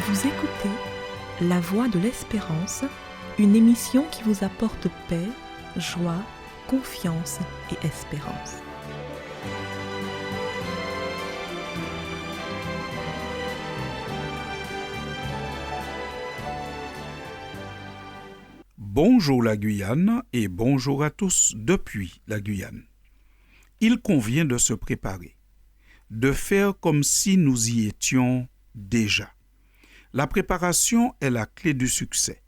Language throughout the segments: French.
Vous écoutez La Voix de l'Espérance, une émission qui vous apporte paix, joie, confiance et espérance. Bonjour la Guyane et bonjour à tous depuis la Guyane. Il convient de se préparer, de faire comme si nous y étions déjà. La préparation est la clé du succès.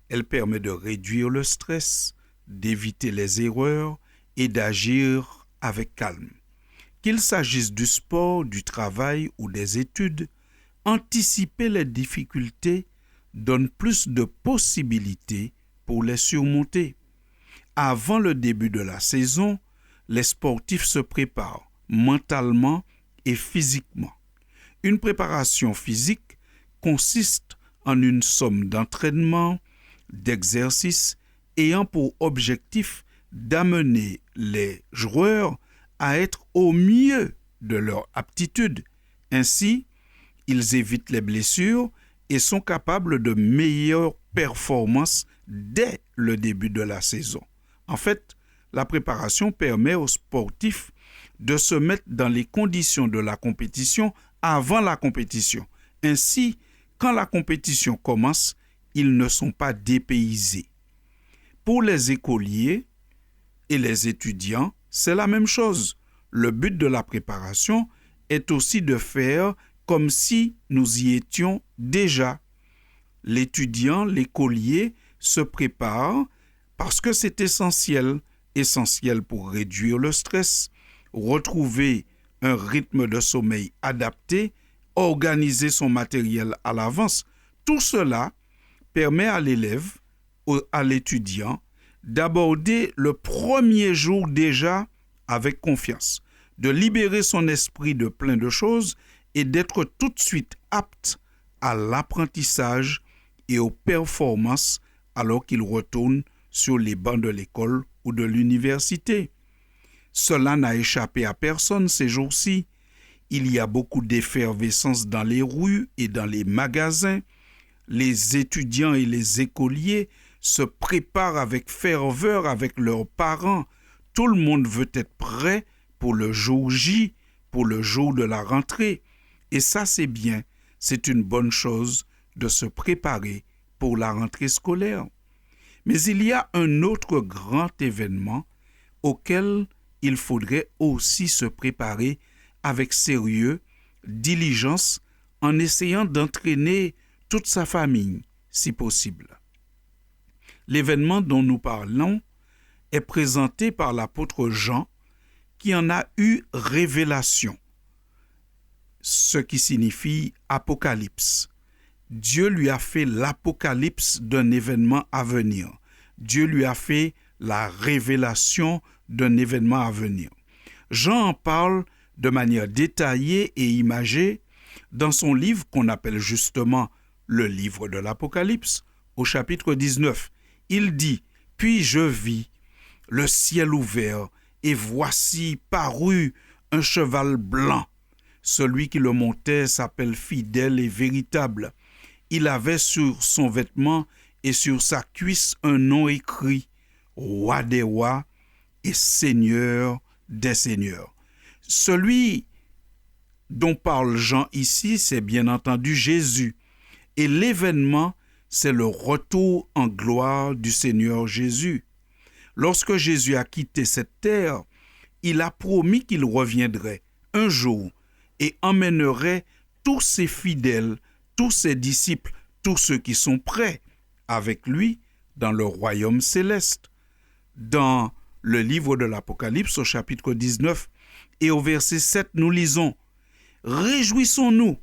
Elle permet de réduire le stress, d'éviter les erreurs et d'agir avec calme. Qu'il s'agisse du sport, du travail ou des études, anticiper les difficultés donne plus de possibilités pour les surmonter. Avant le début de la saison, les sportifs se préparent mentalement et physiquement. Une préparation physique consiste en une somme d'entraînements, d'exercices ayant pour objectif d'amener les joueurs à être au mieux de leur aptitude. Ainsi, ils évitent les blessures et sont capables de meilleures performances dès le début de la saison. En fait, la préparation permet aux sportifs de se mettre dans les conditions de la compétition avant la compétition. Ainsi, quand la compétition commence, ils ne sont pas dépaysés. Pour les écoliers et les étudiants, c'est la même chose. Le but de la préparation est aussi de faire comme si nous y étions déjà. L'étudiant, l'écolier se prépare parce que c'est essentiel pour réduire le stress, retrouver un rythme de sommeil adapté, organiser son matériel à l'avance. Tout cela permet à l'élève, à l'étudiant, d'aborder le premier jour déjà avec confiance, de libérer son esprit de plein de choses et d'être tout de suite apte à l'apprentissage et aux performances alors qu'il retourne sur les bancs de l'école ou de l'université. Cela n'a échappé à personne ces jours-ci. Il y a beaucoup d'effervescence dans les rues et dans les magasins. Les étudiants et les écoliers se préparent avec ferveur avec leurs parents. Tout le monde veut être prêt pour le jour J, pour le jour de la rentrée. Et ça, c'est bien. C'est une bonne chose de se préparer pour la rentrée scolaire. Mais il y a un autre grand événement auquel il faudrait aussi se préparer avec sérieux, diligence, en essayant d'entraîner toute sa famille, si possible. L'événement dont nous parlons est présenté par l'apôtre Jean, qui en a eu révélation, ce qui signifie apocalypse. Dieu lui a fait l'apocalypse d'un événement à venir. Dieu lui a fait la révélation d'un événement à venir. Jean en parle de manière détaillée et imagée dans son livre qu'on appelle justement le livre de l'Apocalypse, au chapitre 19. Il dit « Puis je vis le ciel ouvert, et voici parut un cheval blanc. Celui qui le montait s'appelle fidèle et véritable. Il avait sur son vêtement et sur sa cuisse un nom écrit « Roi des rois et Seigneur des seigneurs ». Celui dont parle Jean ici, c'est bien entendu Jésus. Et l'événement, c'est le retour en gloire du Seigneur Jésus. Lorsque Jésus a quitté cette terre, il a promis qu'il reviendrait un jour et emmènerait tous ses fidèles, tous ses disciples, tous ceux qui sont prêts avec lui dans le royaume céleste. Dans le livre de l'Apocalypse au chapitre 19 et au verset 7, nous lisons « Réjouissons-nous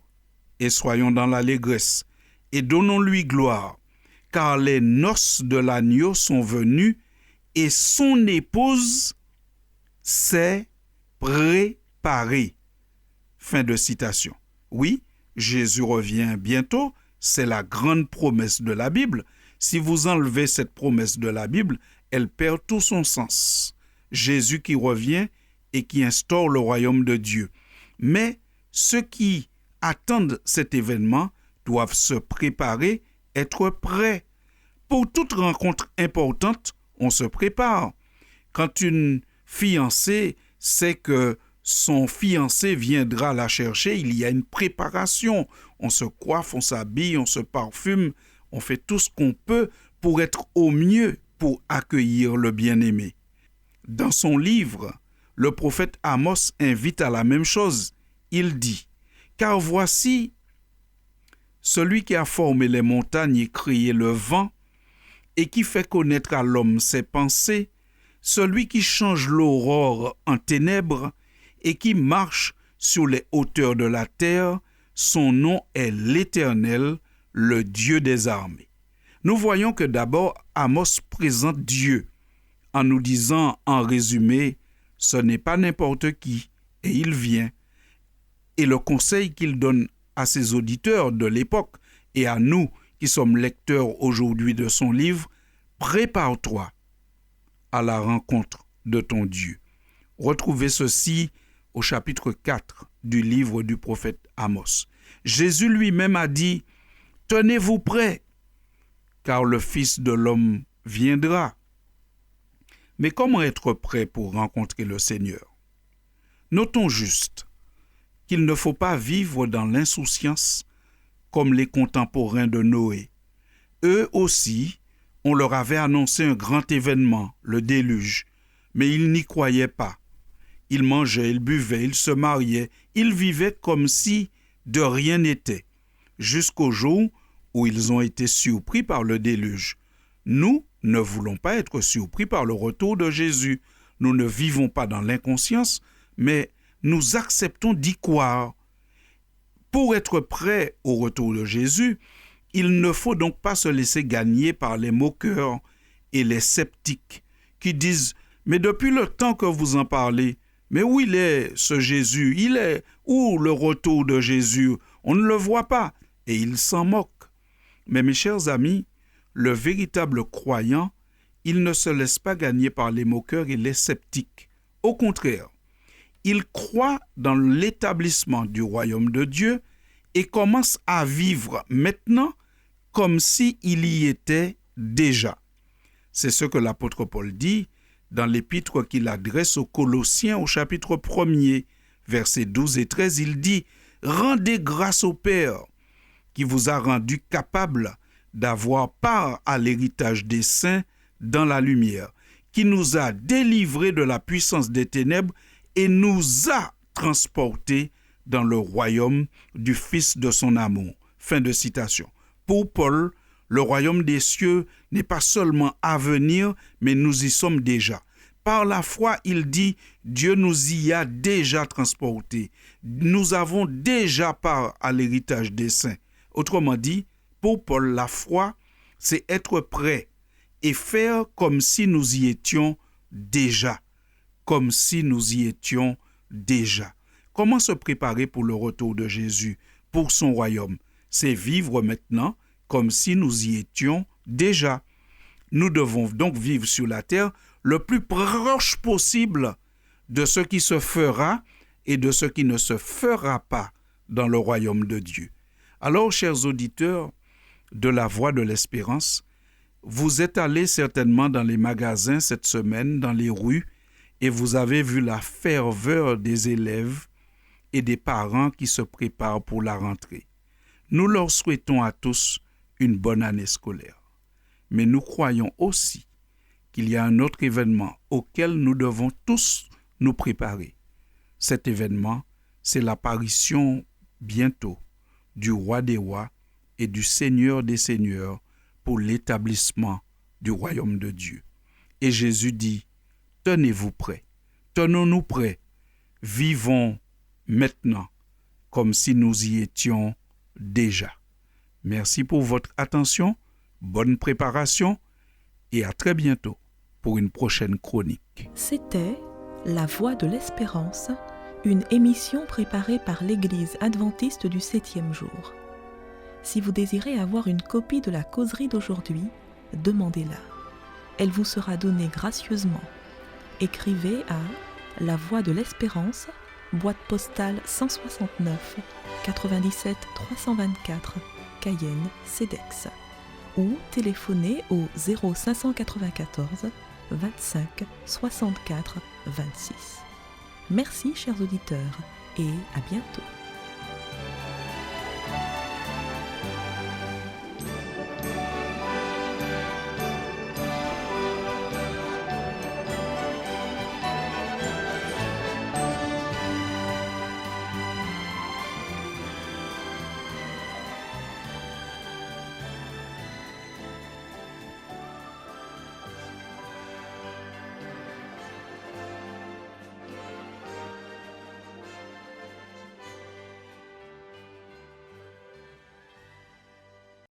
et soyons dans l'allégresse et donnons-lui gloire, car les noces de l'agneau sont venues et son épouse s'est préparée. » Fin de citation. Oui, Jésus revient bientôt, c'est la grande promesse de la Bible. Si vous enlevez cette promesse de la Bible, elle perd tout son sens. Jésus qui revient et qui instaure le royaume de Dieu. Mais ceux qui attendent cet événement doivent se préparer, être prêts. Pour toute rencontre importante, on se prépare. Quand une fiancée sait que son fiancé viendra la chercher, il y a une préparation. On se coiffe, on s'habille, on se parfume, on fait tout ce qu'on peut pour être au mieux pour accueillir le bien-aimé. Dans son livre, le prophète Amos invite à la même chose. Il dit « Car voici celui qui a formé les montagnes et créé le vent, et qui fait connaître à l'homme ses pensées, celui qui change l'aurore en ténèbres et qui marche sur les hauteurs de la terre, son nom est l'Éternel, le Dieu des armées. » Nous voyons que d'abord Amos présente Dieu en nous disant en résumé, ce n'est pas n'importe qui, et il vient. Et le conseil qu'il donne à ses auditeurs de l'époque et à nous qui sommes lecteurs aujourd'hui de son livre, prépare-toi à la rencontre de ton Dieu. Retrouvez ceci au chapitre 4 du livre du prophète Amos. Jésus lui-même a dit, « Tenez-vous prêts, car le Fils de l'homme viendra. » Mais comment être prêt pour rencontrer le Seigneur? Notons juste qu'il ne faut pas vivre dans l'insouciance comme les contemporains de Noé. Eux aussi, on leur avait annoncé un grand événement, le déluge, mais ils n'y croyaient pas. Ils mangeaient, ils buvaient, ils se mariaient, ils vivaient comme si de rien n'était, jusqu'au jour où ils ont été surpris par le déluge. Nous ne voulons pas être surpris par le retour de Jésus. Nous ne vivons pas dans l'inconscience, mais nous acceptons d'y croire. Pour être prêt au retour de Jésus, il ne faut donc pas se laisser gagner par les moqueurs et les sceptiques qui disent « Mais depuis le temps que vous en parlez, mais où il est ce Jésus? Il est où le retour de Jésus? On ne le voit pas. » Et ils s'en moquent. Mais mes chers amis, le véritable croyant, il ne se laisse pas gagner par les moqueurs et les sceptiques. Au contraire, il croit dans l'établissement du royaume de Dieu et commence à vivre maintenant comme s'il y était déjà. C'est ce que l'apôtre Paul dit dans l'épître qu'il adresse aux Colossiens au chapitre 1er, versets 12 et 13. Il dit « Rendez grâce au Père qui vous a rendu capable d'avoir part à l'héritage des saints dans la lumière, qui nous a délivrés de la puissance des ténèbres et nous a transportés dans le royaume du Fils de son amour. » Fin de citation. Pour Paul, le royaume des cieux n'est pas seulement à venir, mais nous y sommes déjà. Par la foi, il dit, Dieu nous y a déjà transportés. Nous avons déjà part à l'héritage des saints. Autrement dit, pour Paul, la foi, c'est être prêt et faire comme si nous y étions déjà. Comme si nous y étions déjà. Comment se préparer pour le retour de Jésus, pour son royaume? C'est vivre maintenant comme si nous y étions déjà. Nous devons donc vivre sur la terre le plus proche possible de ce qui se fera et de ce qui ne se fera pas dans le royaume de Dieu. Alors, chers auditeurs de la Voix de l'Espérance, vous êtes allés certainement dans les magasins cette semaine, dans les rues, et vous avez vu la ferveur des élèves et des parents qui se préparent pour la rentrée. Nous leur souhaitons à tous une bonne année scolaire. Mais nous croyons aussi qu'il y a un autre événement auquel nous devons tous nous préparer. Cet événement, c'est l'apparition bientôt du Roi des rois et du Seigneur des seigneurs pour l'établissement du royaume de Dieu. Et Jésus dit, tenez-vous prêts, tenons-nous prêts, vivons maintenant comme si nous y étions déjà. Merci pour votre attention, bonne préparation et à très bientôt pour une prochaine chronique. C'était La Voix de l'Espérance, une émission préparée par l'Église adventiste du 7e jour. Si vous désirez avoir une copie de la causerie d'aujourd'hui, demandez-la. Elle vous sera donnée gracieusement. Écrivez à La Voix de l'Espérance, boîte postale 169 97 324 Cayenne CEDEX ou téléphonez au 0594 25 64 26. Merci chers auditeurs et à bientôt.